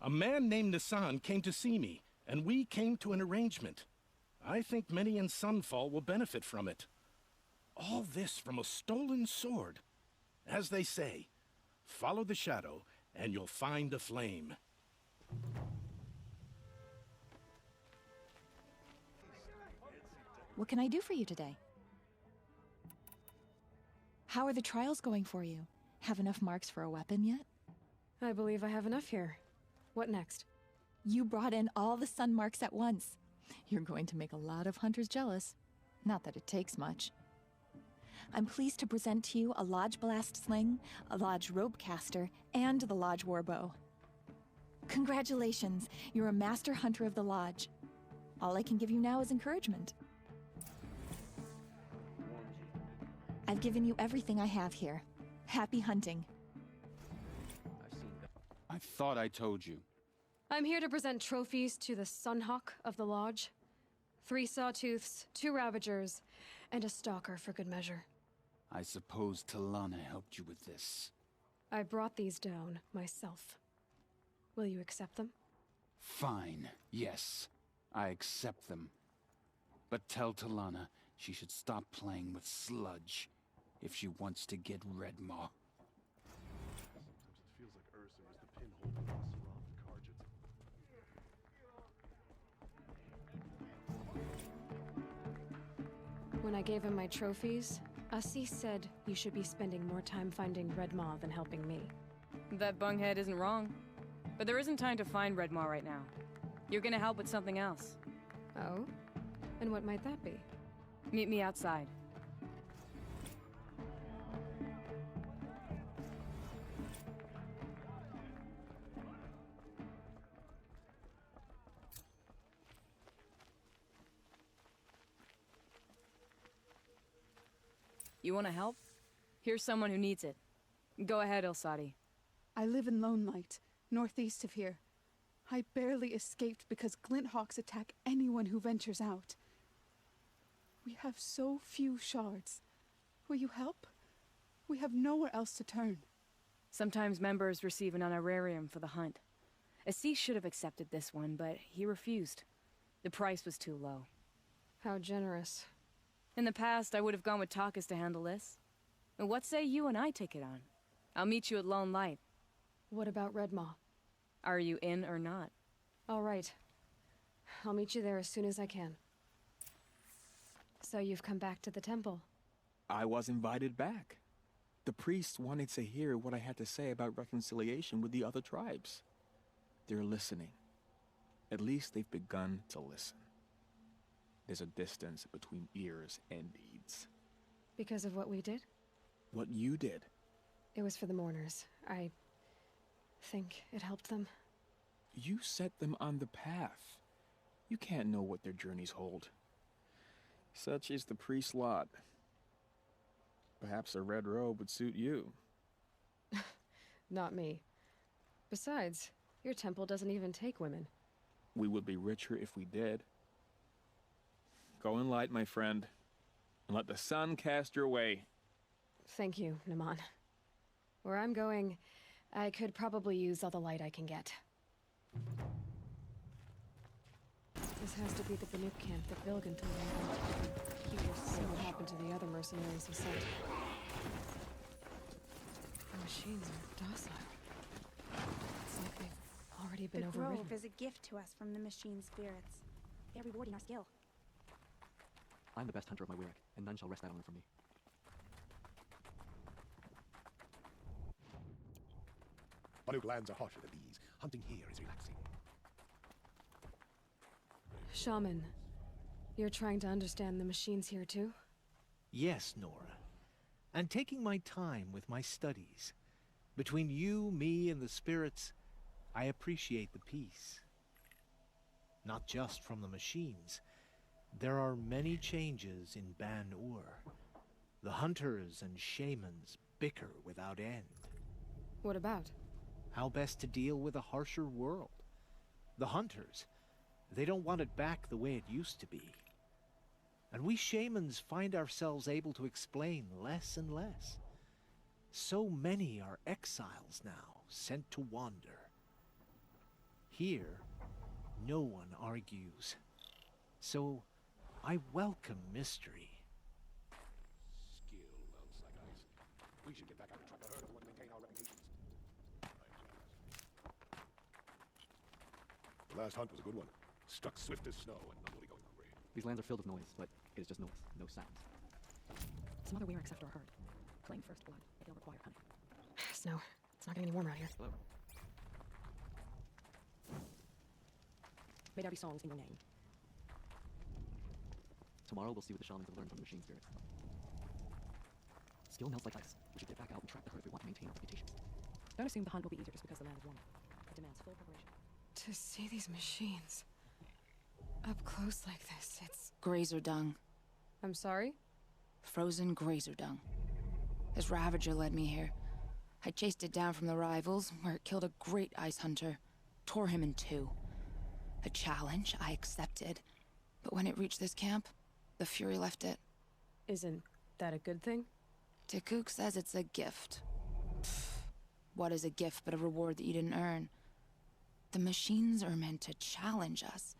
A man named Nisan came to see me, and we came to an arrangement. I think many in Sunfall will benefit from it. All this from a stolen sword. As they say, follow the shadow, and you'll find a flame. What can I do for you today? How are the trials going for you? Have enough marks for a weapon yet? I believe I have enough here. What next? You brought in all the sun marks at once. You're going to make a lot of hunters jealous. Not that it takes much. I'm pleased to present to you a Lodge Blast Sling, a Lodge Rope Caster, and the Lodge Warbow. Congratulations, you're a master hunter of the Lodge. All I can give you now is encouragement. I've given you everything I have here. Happy hunting. I thought I told you. I'm here to present trophies to the Sunhawk of the Lodge. 3 Sawtooths, 2 Ravagers, and a Stalker for good measure. I suppose Talana helped you with this. I brought these down myself. Will you accept them? Fine, yes. I accept them. But tell Talana she should stop playing with sludge if she wants to get Redmaw. Sometimes it feels like Ursa was the pinhole to Asaroth and Karjat. When I gave him my trophies, Asi said you should be spending more time finding Redmaw than helping me. That bunghead isn't wrong. But there isn't time to find Redmaw right now. You're gonna help with something else. Oh? And what might that be? Meet me outside. You wanna help? Here's someone who needs it. Go ahead, Ilsati. I live in Lone Light, northeast of here. I barely escaped because Glinthawks attack anyone who ventures out. We have so few shards. Will you help? We have nowhere else to turn. Sometimes members receive an honorarium for the hunt. Assis should have accepted this one, but he refused. The price was too low. How generous. In the past, I would have gone with Takas to handle this. What say you and I take it on? I'll meet you at Lone Light. What about Redmaw? Are you in or not? All right. I'll meet you there as soon as I can. So you've come back to the temple? I was invited back. The priests wanted to hear what I had to say about reconciliation with the other tribes. They're listening. At least they've begun to listen. There's a distance between ears and deeds. Because of what we did? What you did. It was for the mourners. I think it helped them. You set them on the path. You can't know what their journeys hold. Such is the priest's lot. Perhaps a red robe would suit you. Not me. Besides, your temple doesn't even take women. We would be richer if we did. Go in light, my friend, and let the sun cast your way. Thank you, Naman. Where I'm going, I could probably use all the light I can get. This has to be the Banuk camp that Bilgan told me about. Curious to see what happened to the other mercenaries he sent. The machines are docile. It's like they've already been overridden. The grove is a gift to us from the machine spirits. They're rewarding our skill. I'm the best hunter of my Wirek, and none shall wrest that honor from me. Banuk lands are harsher than these. Hunting here is relaxing. Shaman, you're trying to understand the machines here too? Yes, Nora. And taking my time with my studies. Between you, me, and the spirits, I appreciate the peace. Not just from the machines. There are many changes in Ban-Ur. The hunters and shamans bicker without end. What about? How best to deal with a harsher world. The hunters, they don't want it back the way it used to be. And we shamans find ourselves able to explain less and less. So many are exiles now, sent to wander. Here, no one argues. So, I welcome mystery. Skill melts like ice. We should get back out and track the herd if we want to maintain our reputations. The last hunt was a good one. Struck swift as snow and not really going hungry. These lands are filled with noise, but it is just noise, no sounds. Some other weird after our herd. Claim first blood, but they'll require hunting. Snow. It's not getting any warmer out here. Hello. May there be songs in your name. Tomorrow we'll see what the shamans have learned from the machine spirits. Skill melts like ice. We should get back out and track the herd if we want to maintain our reputations. Don't assume the hunt will be easier just because the land is warmer. It demands full preparation. To see these machines up close like this, it's... Grazer dung. I'm sorry? Frozen grazer dung. This Ravager led me here. I chased it down from the rivals, where it killed a great ice hunter. Tore him in two. A challenge I accepted. But when it reached this camp, the Fury left it. Isn't that a good thing? Tikuk says it's a gift. Pfft. What is a gift but a reward that you didn't earn? The machines are meant to challenge us.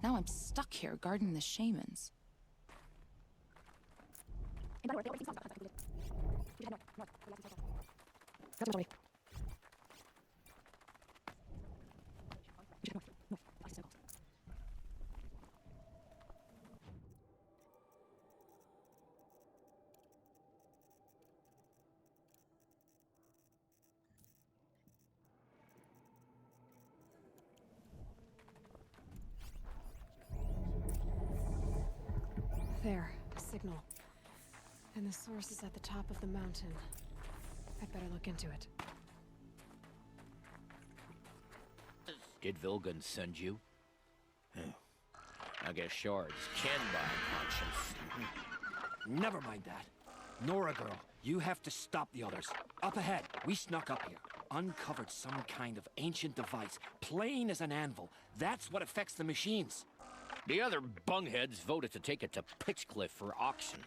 Now I'm stuck here guarding the shamans. There, a signal. And the source is at the top of the mountain. I'd better look into it. Did Vilgun send you? I guess shards can buy conscience. Never mind that. Nora girl, you have to stop the others. Up ahead, we snuck up here. Uncovered some kind of ancient device, plain as an anvil. That's what affects the machines. The other bungheads voted to take it to Pitchcliff for auction.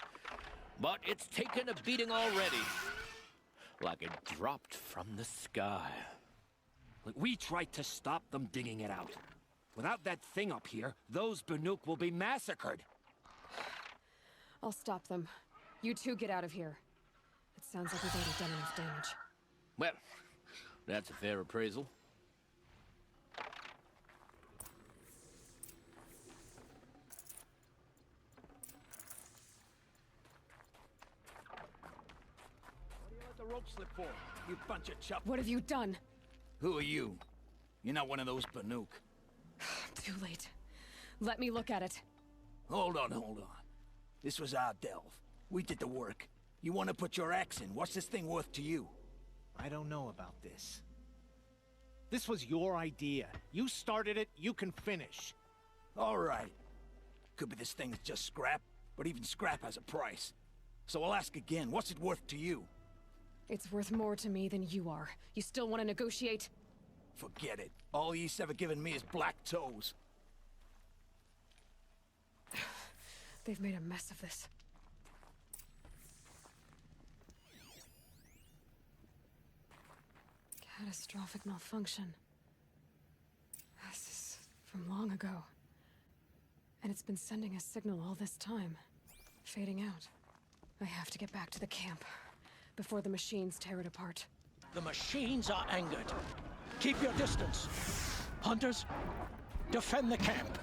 But it's taken a beating already. Like it dropped from the sky. We tried to stop them digging it out. Without that thing up here, those Banuk will be massacred. I'll stop them. You two get out of here. It sounds like we've already done enough damage. Well, that's a fair appraisal. The rope slip for, you bunch of chup. What have you done? Who are you? You're not one of those Banuk. Too late. Let me look at it. Hold on. This was our delve. We did the work. You want to put your axe in? What's this thing worth to you? I don't know about this. This was your idea. You started it, you can finish. All right. Could be this thing's just scrap, but even scrap has a price. So I'll ask again, what's it worth to you? It's worth more to me than you are. You still want to negotiate? Forget it. All East's ever given me is black toes. They've made a mess of this. Catastrophic malfunction. This is from long ago. And it's been sending a signal all this time. Fading out. I have to get back to the camp before the machines tear it apart. The machines are angered. Keep your distance. Hunters, defend the camp.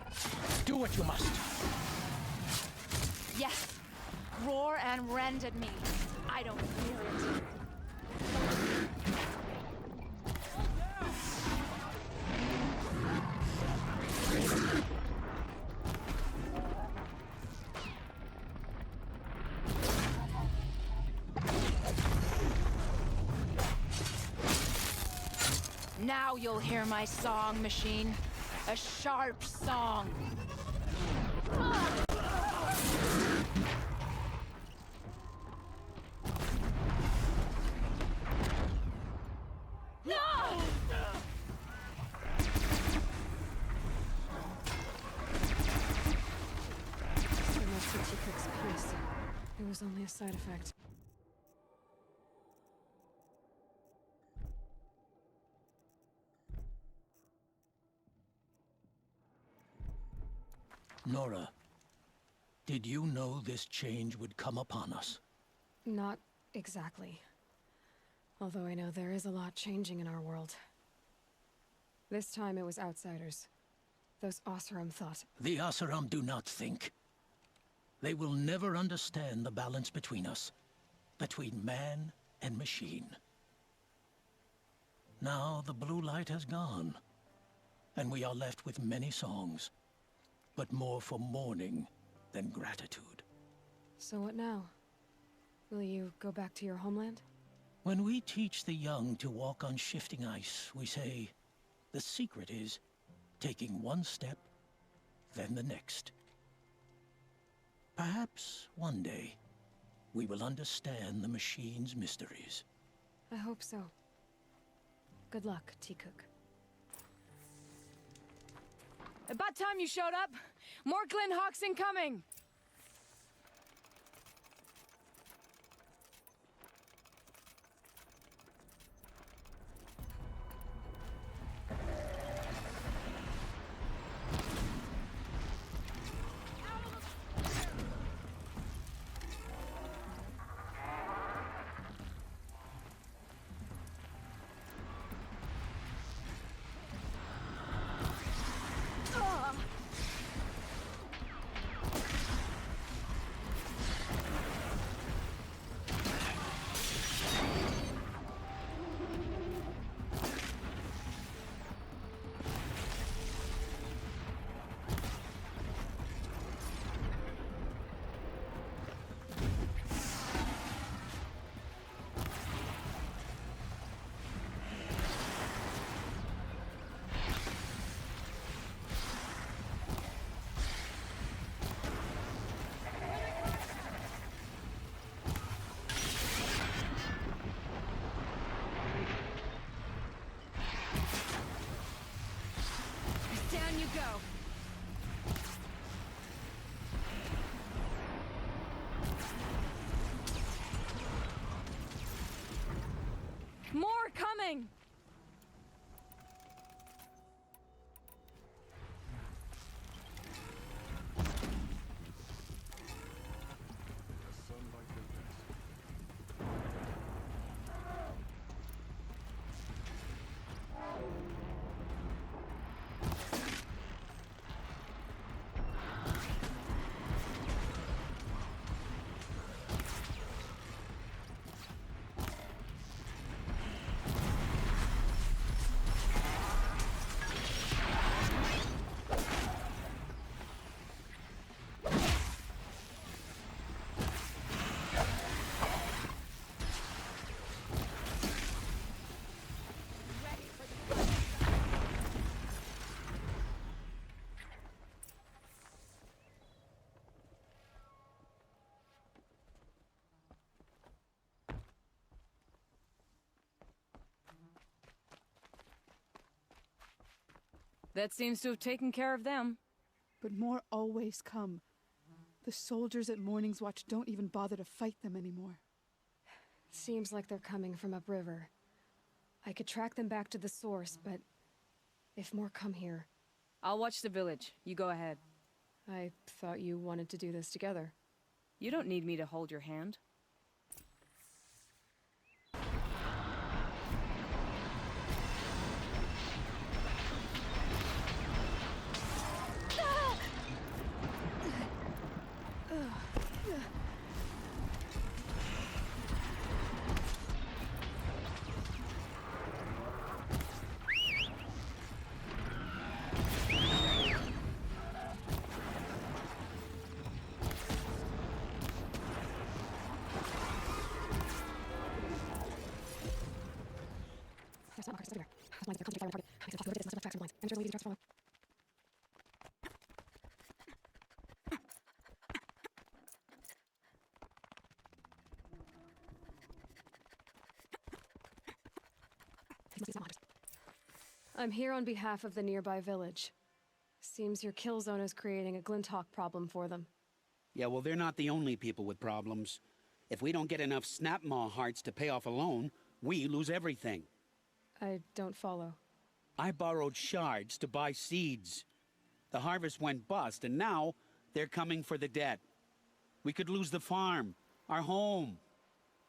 Do what you must. Yes! Roar and rend at me. I don't fear it. Now you'll hear my song, machine. A sharp song. It was only a side effect. Nora, did you know this change would come upon us? Not exactly. Although I know there is a lot changing in our world. This time it was outsiders. Those Oseram thought. The Oseram do not think. They will never understand the balance between us. Between man and machine. Now the blue light has gone. And we are left with many songs. But more for mourning than gratitude. So what now? Will you go back to your homeland? When we teach the young to walk on shifting ice, we say, the secret is taking one step, then the next. Perhaps one day, we will understand the machine's mysteries. I hope so. Good luck, T-Cook. About time you showed up! More Glenhawks incoming! Down you go. More coming! That seems to have taken care of them. But more always come. The soldiers at Morning's Watch don't even bother to fight them anymore. Seems like they're coming from upriver. I could track them back to the source, but if more come here... I'll watch the village. You go ahead. I thought you wanted to do this together. You don't need me to hold your hand. I'm here on behalf of the nearby village. Seems your kill zone is creating a Glinthawk problem for them. Yeah, well, they're not the only people with problems. If we don't get enough Snapmaw hearts to pay off a loan, we lose everything. I don't follow. I borrowed shards to buy seeds. The harvest went bust, and now they're coming for the debt. We could lose the farm, our home.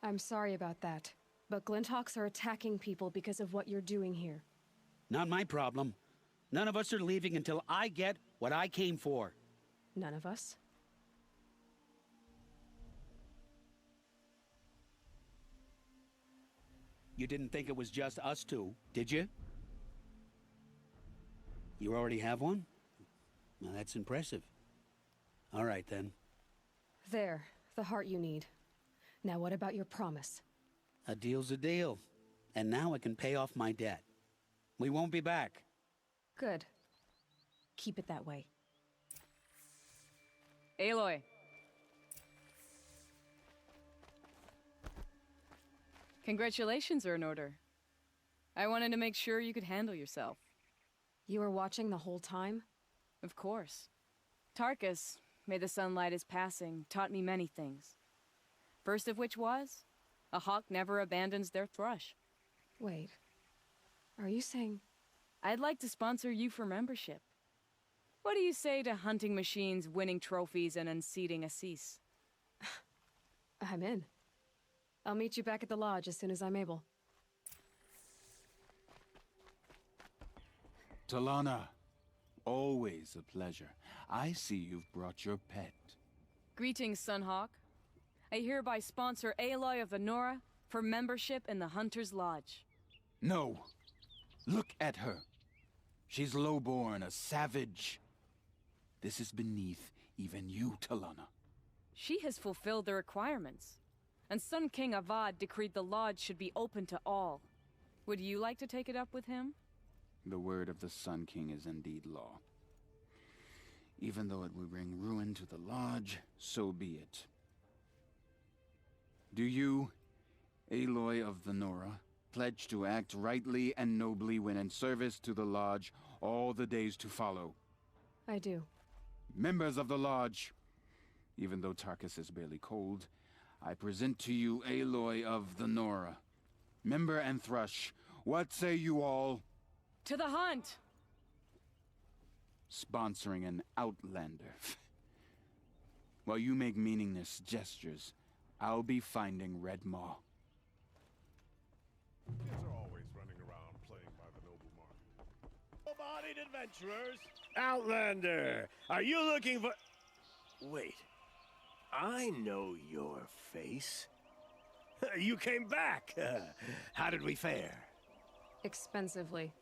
I'm sorry about that, but Glinthawks are attacking people because of what you're doing here. Not my problem. None of us are leaving until I get what I came for. None of us? You didn't think it was just us two, did you? You already have one? Well, that's impressive. All right, then. There, the heart you need. Now what about your promise? A deal's a deal. And now I can pay off my debt. We won't be back. Good. Keep it that way. Aloy. Congratulations are in order. I wanted to make sure you could handle yourself. You were watching the whole time? Of course. Tarkus, may the sunlight is passing, taught me many things. First of which was, a hawk never abandons their thrush. Wait. Are you saying... I'd like to sponsor you for membership. What do you say to hunting machines, winning trophies, and unseating Assis? I'm in. I'll meet you back at the lodge as soon as I'm able. Talana, always a pleasure. I see you've brought your pet. Greetings, Sunhawk. I hereby sponsor Aloy of the Nora for membership in the Hunter's Lodge. No. Look at her. She's lowborn, a savage. This is beneath even you, Talana. She has fulfilled the requirements, and Sun King Avad decreed the lodge should be open to all. Would you like to take it up with him? The word of the Sun King is indeed law. Even though it would bring ruin to the lodge, so be it. Do you, Aloy of the Nora, pledge to act rightly and nobly when in service to the lodge all the days to follow? I do. Members of the lodge, even though Tarkus is barely cold, I present to you Aloy of the Nora. Member and Thrush, what say you all? To the hunt! Sponsoring an outlander. While you make meaningless gestures, I'll be finding Red Maw. Kids are always running around playing by the noble market. Full-bodied adventurers! Outlander! Are you looking for... Wait. I know your face. You came back! How did we fare? Expensively.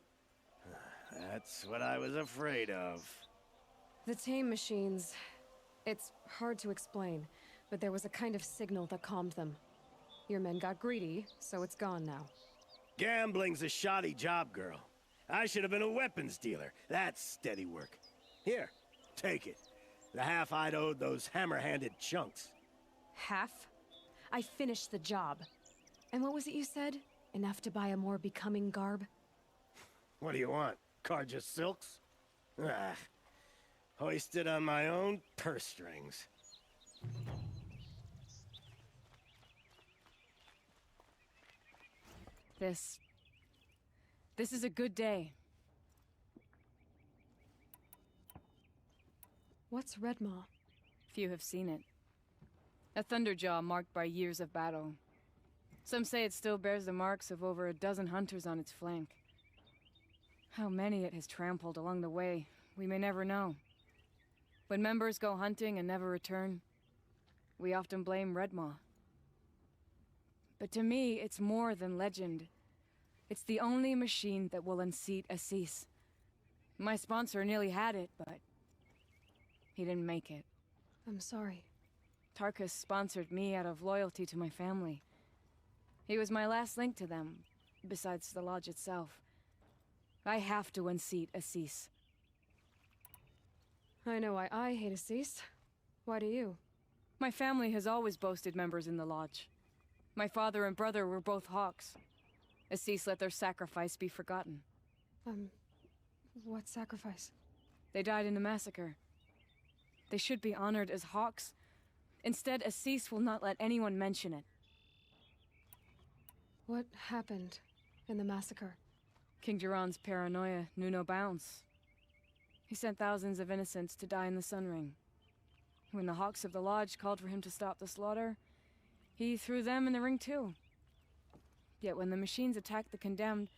That's what I was afraid of. The tame machines... It's hard to explain, but there was a kind of signal that calmed them. Your men got greedy, so it's gone now. Gambling's a shoddy job, girl. I should have been a weapons dealer. That's steady work. Here, take it. The half I'd owed those hammer-handed chunks. Half? I finished the job. And what was it you said? Enough to buy a more becoming garb? What do you want? Carja silks? Ah, hoisted on my own purse strings. This is a good day. What's Red Maw? Few have seen it. A thunderjaw marked by years of battle. Some say it still bears the marks of over a dozen hunters on its flank. How many it has trampled along the way, we may never know. When members go hunting and never return, we often blame Red Maw. But to me, it's more than legend. It's the only machine that will unseat Assis. My sponsor nearly had it, but he didn't make it. I'm sorry. Tarkus sponsored me out of loyalty to my family. He was my last link to them, besides the lodge itself. I have to unseat Assis. I know why I hate Assis. Why do you? My family has always boasted members in the lodge. My father and brother were both hawks. Assis let their sacrifice be forgotten. What sacrifice? They died in a massacre. They should be honored as hawks. Instead, Assis will not let anyone mention it. What happened in the massacre? King Jiran's paranoia knew no bounds. He sent thousands of innocents to die in the Sun Ring. When the Hawks of the Lodge called for him to stop the slaughter, he threw them in the ring too. Yet when the machines attacked the condemned,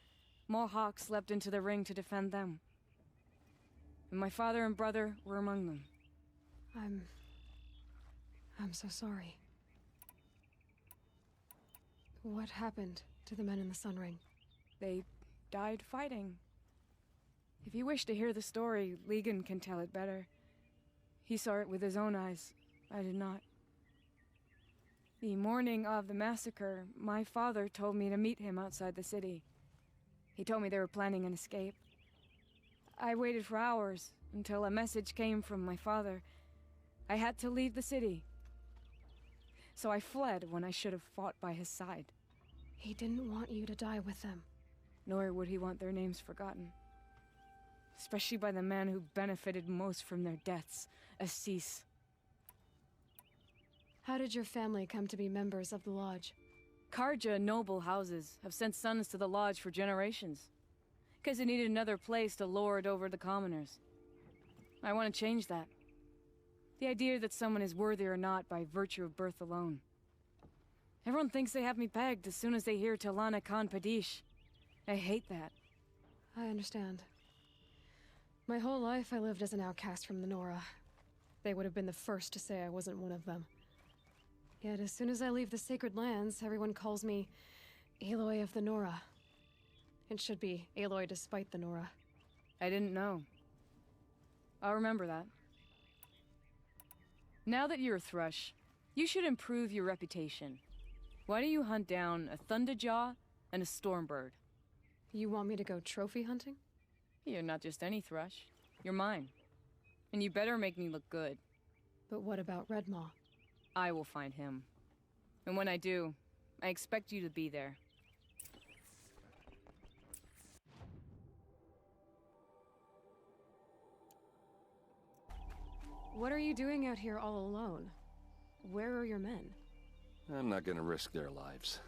more Hawks leapt into the ring to defend them. And my father and brother were among them. I'm so sorry. What happened to the men in the Sun Ring? They died fighting. If you wish to hear the story, Legan can tell it better. He saw it with his own eyes. I did not. The morning of the massacre, my father told me to meet him outside the city. He told me they were planning an escape. I waited for hours until a message came from my father. I had to leave the city. So I fled when I should have fought by his side. He didn't want you to die with them. Nor would he want their names forgotten. Especially by the man who benefited most from their deaths, Assis. How did your family come to be members of the Lodge? Karja noble houses have sent sons to the Lodge for generations. Because they needed another place to lord over the commoners. I want to change that. The idea that someone is worthy or not by virtue of birth alone. Everyone thinks they have me pegged as soon as they hear Talana Khan Padish. I hate that. I understand. My whole life I lived as an outcast from the Nora. They would have been the first to say I wasn't one of them. Yet as soon as I leave the sacred lands, everyone calls me Aloy of the Nora. It should be Aloy despite the Nora. I didn't know. I'll remember that. Now that you're a thrush, you should improve your reputation. Why don't you hunt down a thunderjaw and a stormbird? You want me to go trophy hunting? You're not just any thrush. You're mine. And you better make me look good. But what about Redmaw? I will find him. And when I do, I expect you to be there. What are you doing out here all alone? Where are your men? I'm not gonna risk their lives.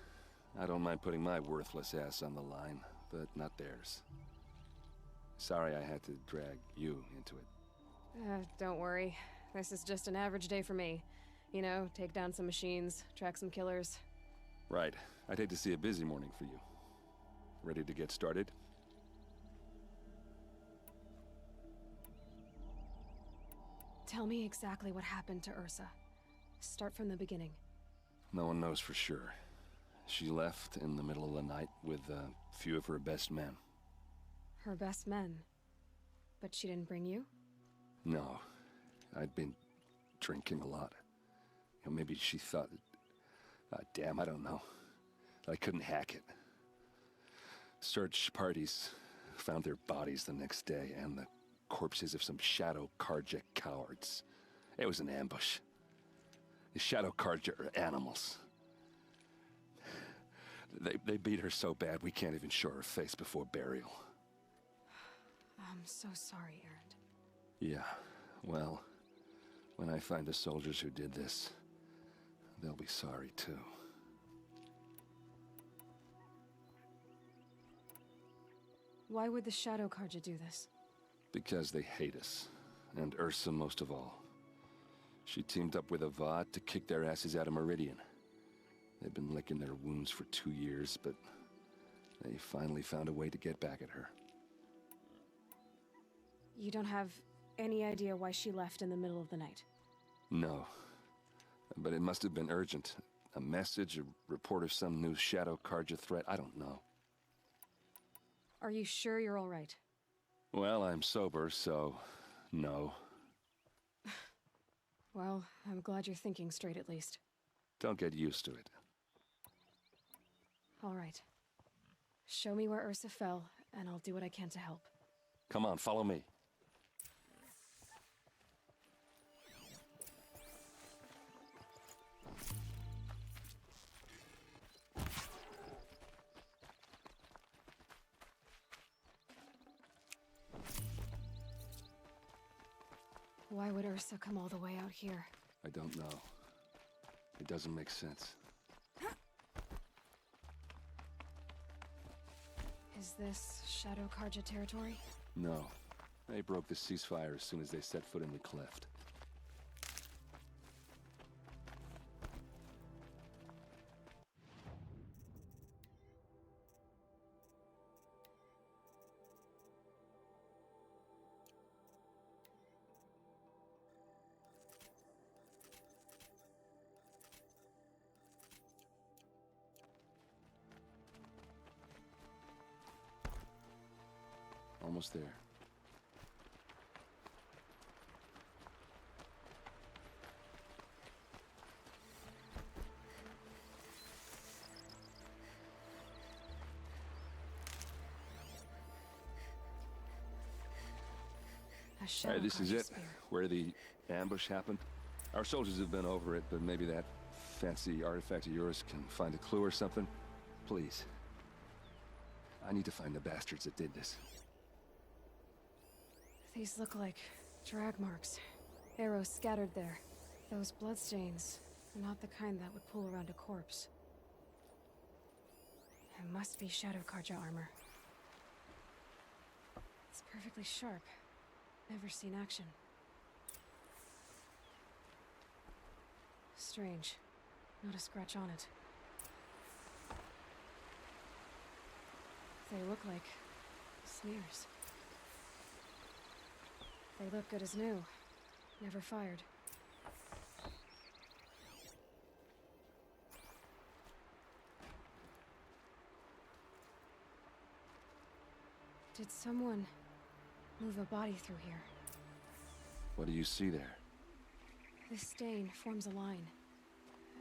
I don't mind putting my worthless ass on the line, but not theirs. Sorry I had to drag you into it. Don't worry. This is just an average day for me. You know, take down some machines, track some killers. Right. I'd hate to see a busy morning for you. Ready to get started? Tell me exactly what happened to Ursa. Start from the beginning. No one knows for sure. She left in the middle of the night with a few of her best men. Her best men? But she didn't bring you? No. I'd been drinking a lot. You know, maybe she thought... damn, I don't know. I couldn't hack it. Search parties found their bodies the next day, and the corpses of some Shadow Karja cowards. It was an ambush. The Shadow Karja are animals. They beat her so bad we can't even show her face before burial. I'm so sorry, Erend. Yeah, well, when I find the soldiers who did this, they'll be sorry too. Why would the Shadow Karja do this? Because they hate us, and Ursa most of all. She teamed up with Avad to kick their asses out of Meridian. They've been licking their wounds for 2 years, but they finally found a way to get back at her. You don't have any idea why she left in the middle of the night? No, but it must have been urgent. A message, a report of some new Shadow Karja threat, I don't know. Are you sure you're all right? Well, I'm sober, so no. Well, I'm glad you're thinking straight at least. Don't get used to it. All right. Show me where Ursa fell, and I'll do what I can to help. Come on, follow me. Why would Ursa come all the way out here? I don't know. It doesn't make sense. Is this Shadow Karja territory? No. They broke the ceasefire as soon as they set foot in the cleft. Almost there. All right, this is it, where the ambush happened. Our soldiers have been over it, but maybe that fancy artifact of yours can find a clue or something. Please. I need to find the bastards that did this. These look like drag marks. Arrows scattered there. Those bloodstains are not the kind that would pull around a corpse. It must be Shadow Karja armor. It's perfectly sharp. Never seen action. Strange. Not a scratch on it. They look like smears. They look good as new. Never fired. Did someone move a body through here? What do you see there? This stain forms a line,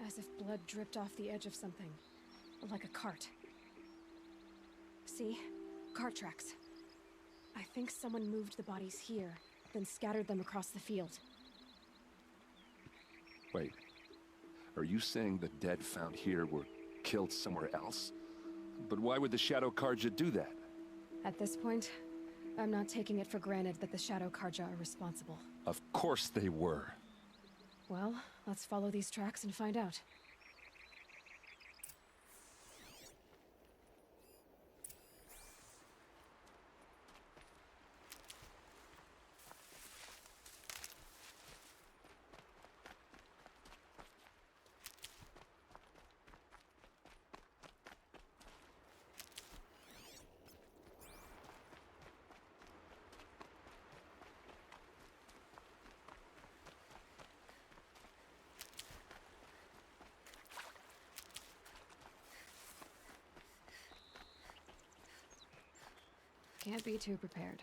as if blood dripped off the edge of something, like a cart. See? Cart tracks. I think someone moved the bodies here, then scattered them across the field. Wait. Are you saying the dead found here were killed somewhere else? But why would the Shadow Karja do that? At this point, I'm not taking it for granted that the Shadow Karja are responsible. Of course they were. Well, let's follow these tracks and find out. Can't be too prepared.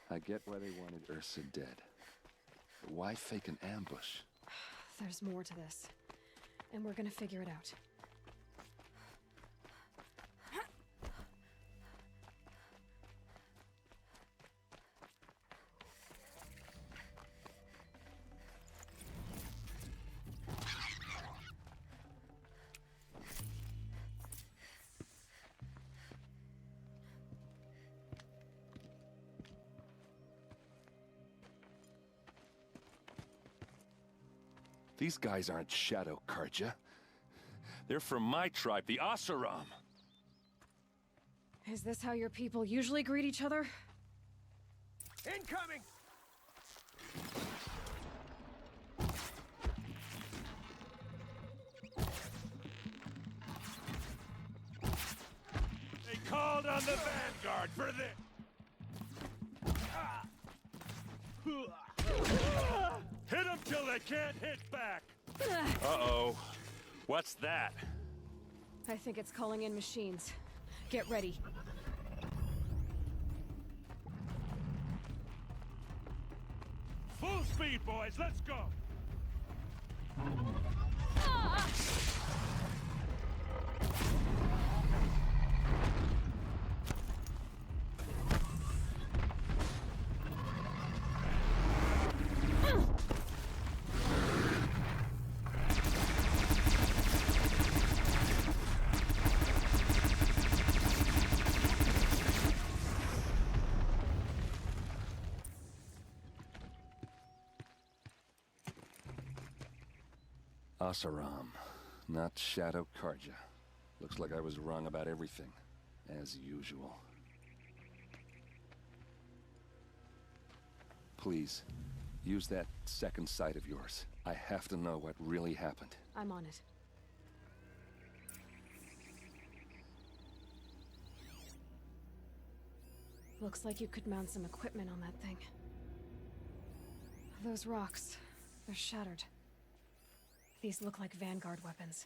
I get why they wanted Ursa dead. But why fake an ambush? There's more to this, and we're gonna figure it out. These guys aren't Shadow Karja. They're from my tribe, the Asaram. Is this how your people usually greet each other? Incoming! They called on the vanguard for this. Hit them till they can't hit back. Uh-oh. What's that? I think it's calling in machines. Get ready. Full speed, boys. Let's go. Asaram, not Shadow Karja. Looks like I was wrong about everything, as usual. Please, use that second sight of yours. I have to know what really happened. I'm on it. Looks like you could mount some equipment on that thing. Those rocks, they're shattered. These look like Vanguard weapons.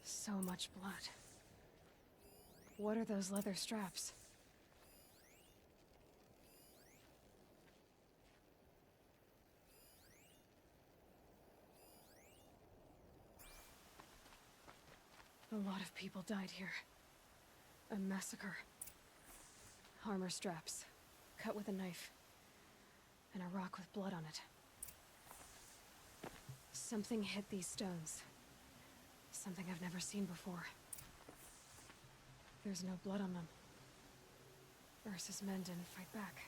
So much blood. What are those leather straps? A lot of people died here. A massacre. Armor straps, cut with a knife, and a rock with blood on it. Something hit these stones. Something I've never seen before. There's no blood on them. Ursa's men didn't fight back.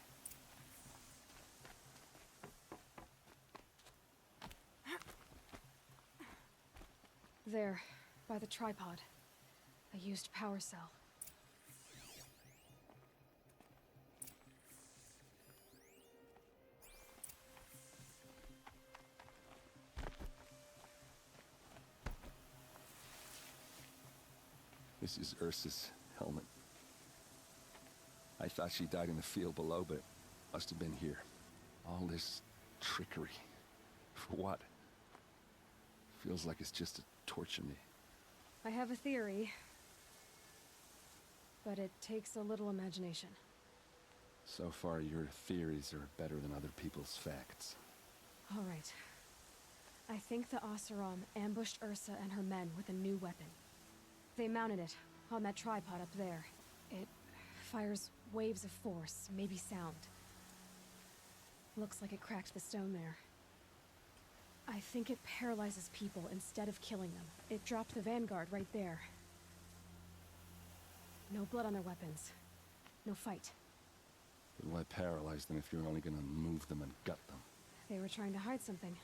There, by the tripod. A used power cell. This is Ursa's helmet. I thought she died in the field below, but it must have been here. All this trickery. For what? Feels like it's just to torture me. I have a theory, but it takes a little imagination. So far, your theories are better than other people's facts. All right. I think the Oseram ambushed Ursa and her men with a new weapon. They mounted it on that tripod up there. It fires waves of force, maybe sound. Looks like it cracked the stone there. I think it paralyzes people instead of killing them. It dropped the Vanguard right there. No blood on their weapons. No fight. But why paralyze them if you're only gonna move them and gut them? They were trying to hide something.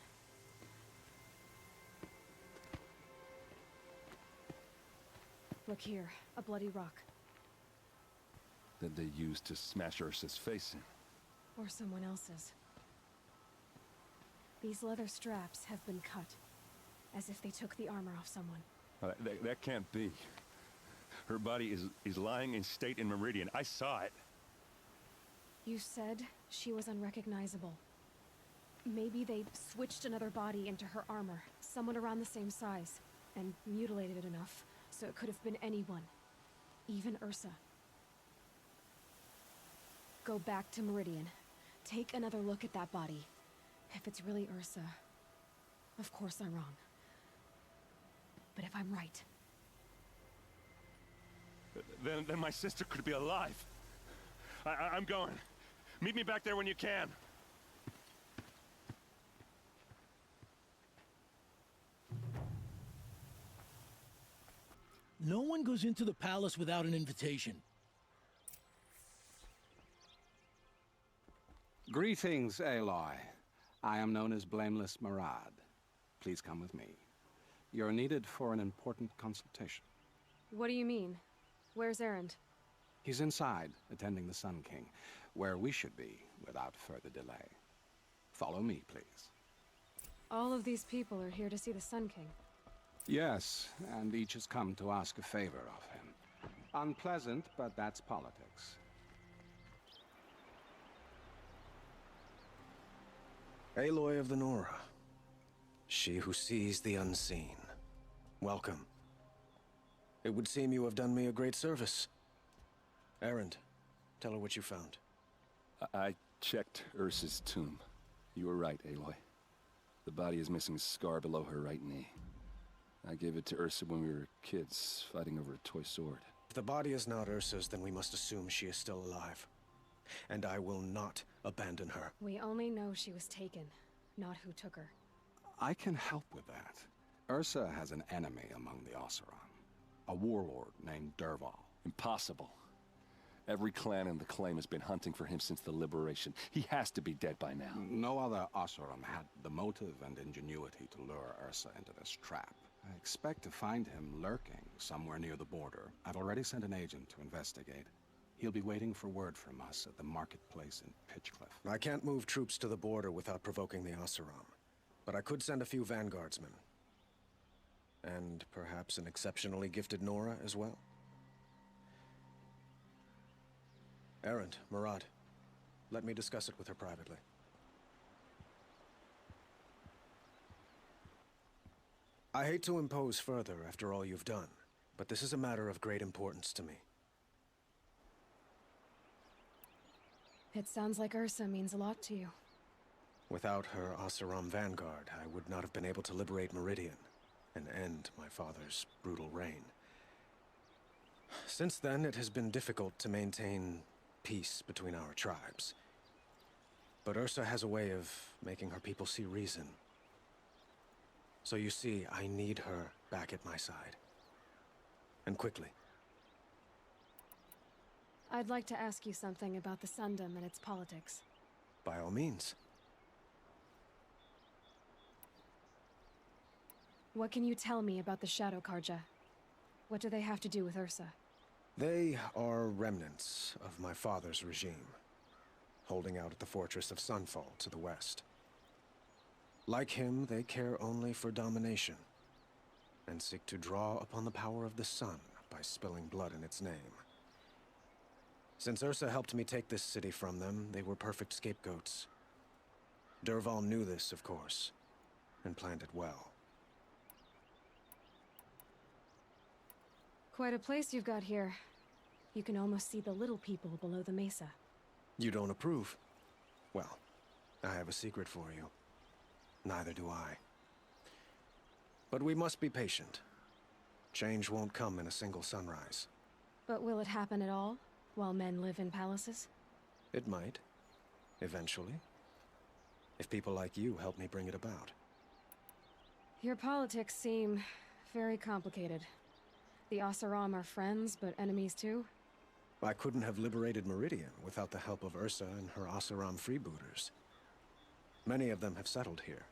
Look here, a bloody rock. That they used to smash Ursa's face in. Or someone else's. These leather straps have been cut, as if they took the armor off someone. That can't be. Her body is lying in state in Meridian. I saw it. You said she was unrecognizable. Maybe they switched another body into her armor, someone around the same size, and mutilated it enough, so it could have been anyone. Even Ursa. Go back to Meridian. Take another look at that body. If it's really Ursa, of course I'm wrong. But if I'm right... Then my sister could be alive. I'm going. Meet me back there when you can. No one goes into the palace without an invitation. Greetings, Aloy. I am known as Blameless Marad. Please come with me. You're needed for an important consultation. What do you mean? Where's Erend? He's inside, attending the Sun King, where we should be without further delay. Follow me, please. All of these people are here to see the Sun King. Yes, and each has come to ask a favor of him. Unpleasant, but that's politics. Aloy of the Nora. She who sees the unseen. Welcome. It would seem you have done me a great service. Erend, tell her what you found. I checked Ursa's tomb. You were right, Aloy. The body is missing a scar below her right knee. I gave it to Ursa when we were kids, fighting over a toy sword. If the body is not Ursa's, then we must assume she is still alive. And I will not abandon her. We only know she was taken, not who took her. I can help with that. Ursa has an enemy among the Oseram. A warlord named Derval. Impossible. Every clan in the claim has been hunting for him since the liberation. He has to be dead by now. No other Oseram had the motive and ingenuity to lure Ursa into this trap. I expect to find him lurking somewhere near the border. I've already sent an agent to investigate. He'll be waiting for word from us at the marketplace in Pitchcliff. I can't move troops to the border without provoking the Oseram, but I could send a few vanguardsmen. And perhaps an exceptionally gifted Nora as well. Erend, Murad, let me discuss it with her privately. I hate to impose further after all you've done, but this is a matter of great importance to me. It sounds like Ursa means a lot to you. Without her Oseram vanguard, I would not have been able to liberate Meridian and end my father's brutal reign. Since then, it has been difficult to maintain peace between our tribes. But Ursa has a way of making her people see reason. So you see, I need her back at my side. And quickly. I'd like to ask you something about the Sundom and its politics. By all means. What can you tell me about the Shadow Karja? What do they have to do with Ursa? They are remnants of my father's regime, holding out at the fortress of Sunfall to the west. Like him, they care only for domination, and seek to draw upon the power of the sun by spilling blood in its name. Since Ursa helped me take this city from them, they were perfect scapegoats. Dervahl knew this, of course, and planned it well. Quite a place you've got here. You can almost see the little people below the mesa. You don't approve? Well, I have a secret for you. Neither do I. But we must be patient. Change won't come in a single sunrise. But will it happen at all, while men live in palaces? It might. Eventually. If people like you help me bring it about. Your politics seem very complicated. The Oseram are friends, but enemies too? I couldn't have liberated Meridian without the help of Ursa and her Oseram freebooters. Many of them have settled here.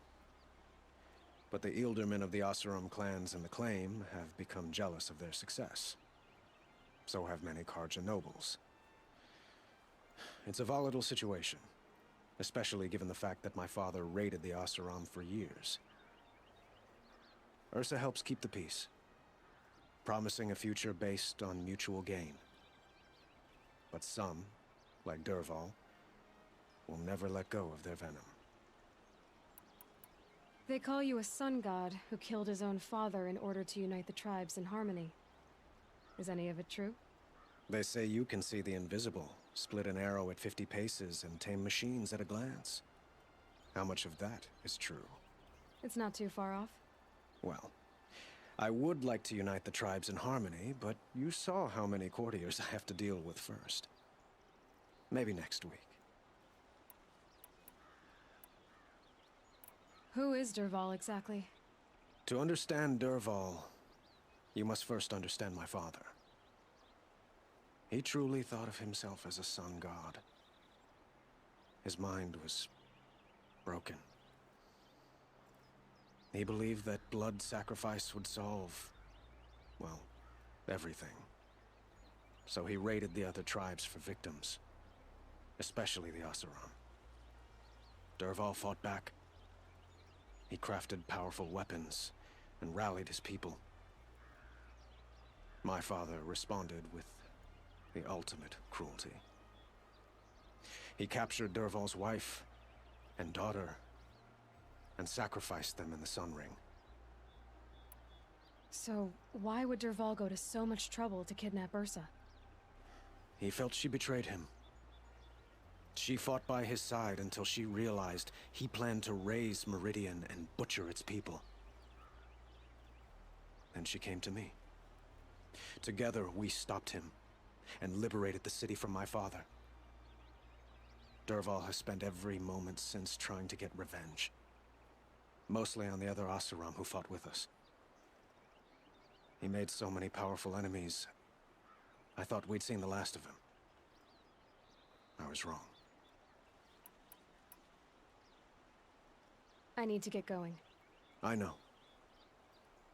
But the ealdormen of the Oseram clans in the claim have become jealous of their success. So have many Karja nobles. It's a volatile situation, especially given the fact that my father raided the Oseram for years. Ursa helps keep the peace, promising a future based on mutual gain. But some, like Dervahl, will never let go of their venom. They call you a sun god who killed his own father in order to unite the tribes in harmony. Is any of it true? They say you can see the invisible, split an arrow at 50 paces, and tame machines at a glance. How much of that is true? It's not too far off. Well, I would like to unite the tribes in harmony, but you saw how many courtiers I have to deal with first. Maybe next week. Who is Dervahl exactly? To understand Dervahl, you must first understand my father. He truly thought of himself as a sun god. His mind was broken. He believed that blood sacrifice would solve, well, everything. So he raided the other tribes for victims, especially the Oseram. Dervahl fought back. He crafted powerful weapons and rallied his people. My father responded with the ultimate cruelty. He captured Dervahl's wife and daughter and sacrificed them in the Sun Ring. So, why would Dervahl go to so much trouble to kidnap Ursa? He felt she betrayed him. She fought by his side until she realized he planned to raise Meridian and butcher its people. Then she came to me. Together, we stopped him and liberated the city from my father. Dervahl has spent every moment since trying to get revenge. Mostly on the other Oseram who fought with us. He made so many powerful enemies, I thought we'd seen the last of him. I was wrong. I need to get going. I know.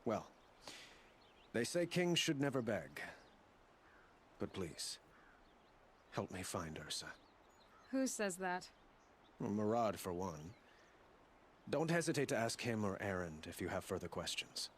Well, they say kings should never beg. But please, help me find Ursa. Who says that? Well, Murad, for one. Don't hesitate to ask him or Erend if you have further questions.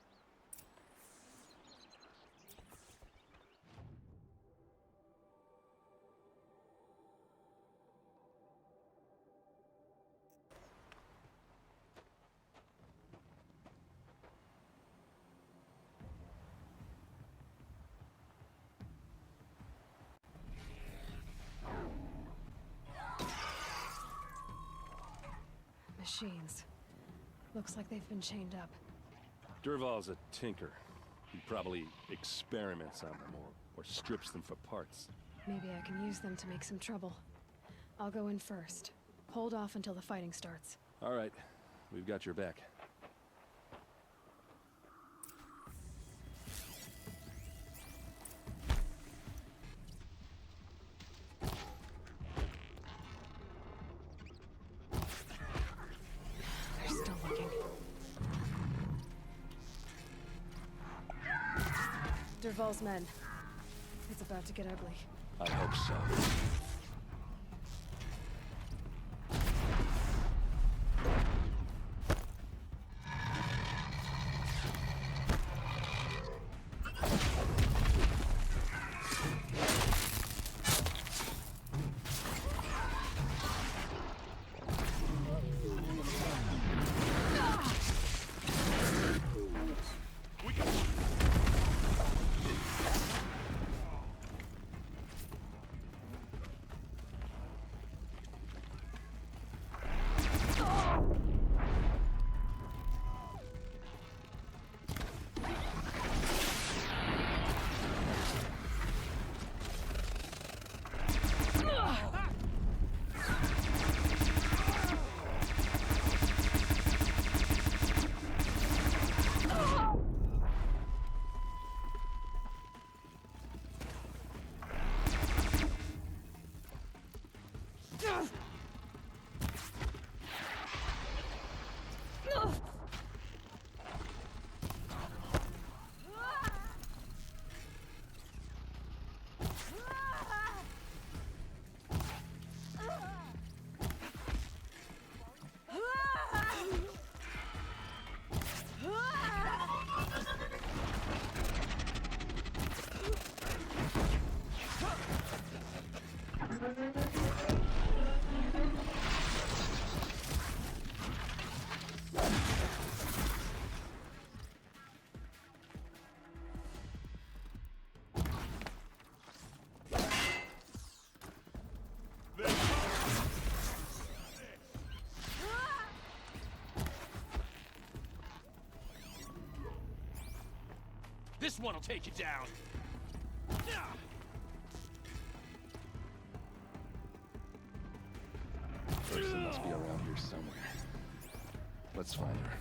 Machines. Looks like they've been chained up. Durval's a tinker. He probably experiments on them or strips them for parts. Maybe I can use them to make some trouble. I'll go in first. Hold off until the fighting starts. All right, we've got your back. They're still looking. Durval's men. It's about to get ugly. I hope so. This one'll take you down. Ursa must be around here somewhere. Let's find her.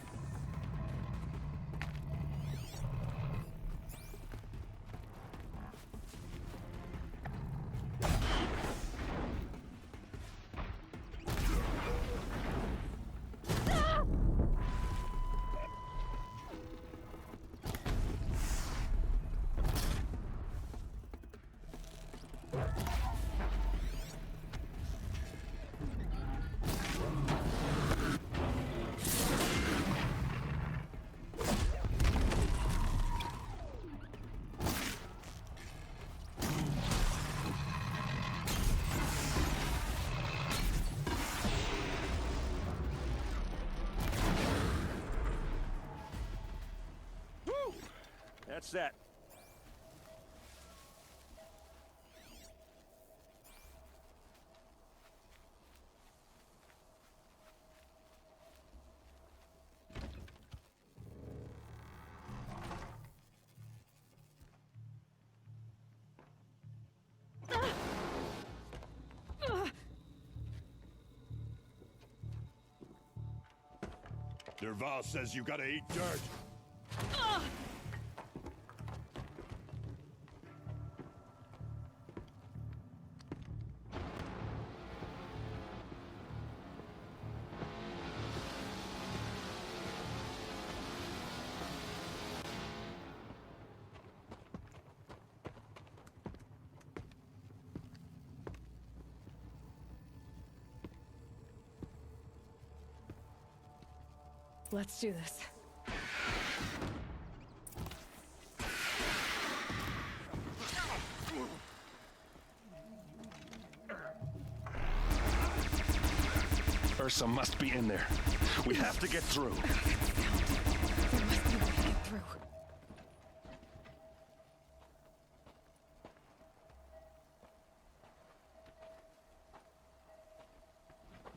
That's that. Durval says you gotta eat dirt. Let's do this. Ursa must be in there. We have to get through. There must be a way to get through.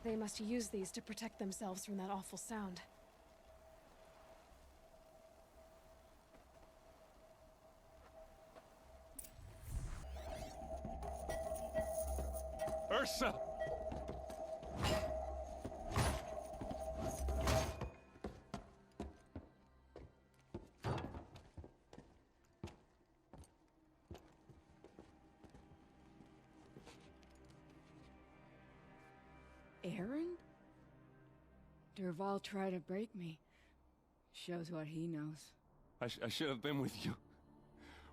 They must use these to protect themselves from that awful sound. Ursa! Erend? Dervahl tried to break me. Shows what he knows. I should have been with you.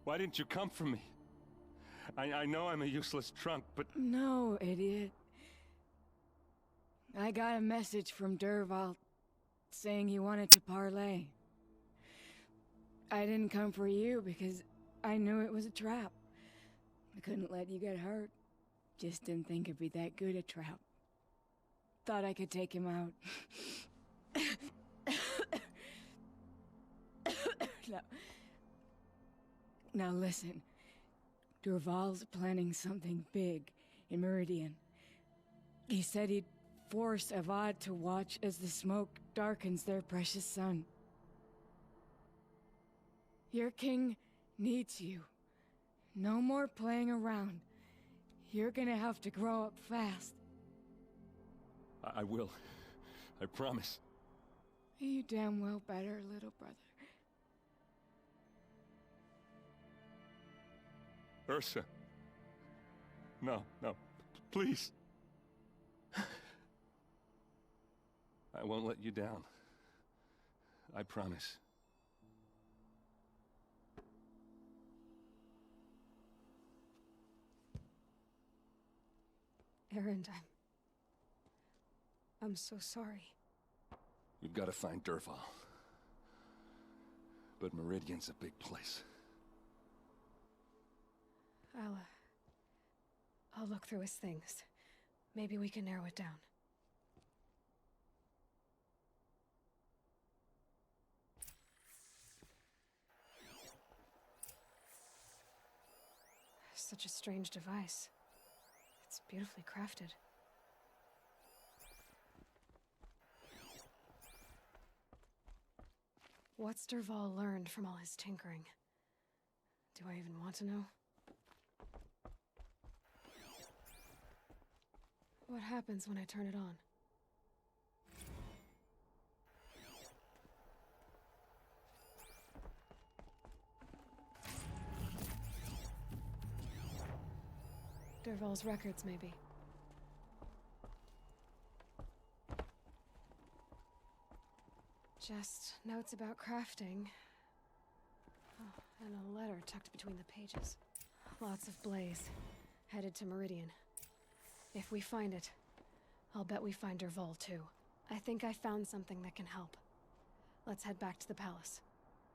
Why didn't you come for me? I know I'm a useless trunk, but... No, idiot. I got a message from Dervahl saying he wanted to parlay. I didn't come for you because I knew it was a trap. I couldn't let you get hurt. Just didn't think it'd be that good a trap. Thought I could take him out. Now listen. Dervahl's planning something big in Meridian. He said he'd force Avad to watch as the smoke darkens their precious sun. Your king needs you. No more playing around. You're gonna have to grow up fast. I will. I promise. You damn well better, little brother. Ursa. No, please. I won't let you down. I promise. Erend, I'm so sorry. We've got to find Dervahl. But Meridian's a big place. I'll look through his things. Maybe we can narrow it down. Such a strange device. It's beautifully crafted. What's Dervahl learned from all his tinkering? Do I even want to know? What happens when I turn it on? Dervahl's records, maybe. Just notes about crafting. Oh, and a letter tucked between the pages. Lots of blaze. Headed to Meridian. If we find it, I'll bet we find Dervahl too. I think I found something that can help. Let's head back to the palace.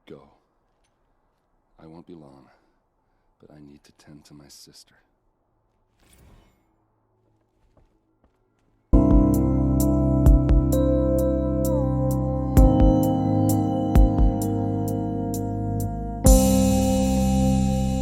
Go. I won't be long, but I need to tend to my sister.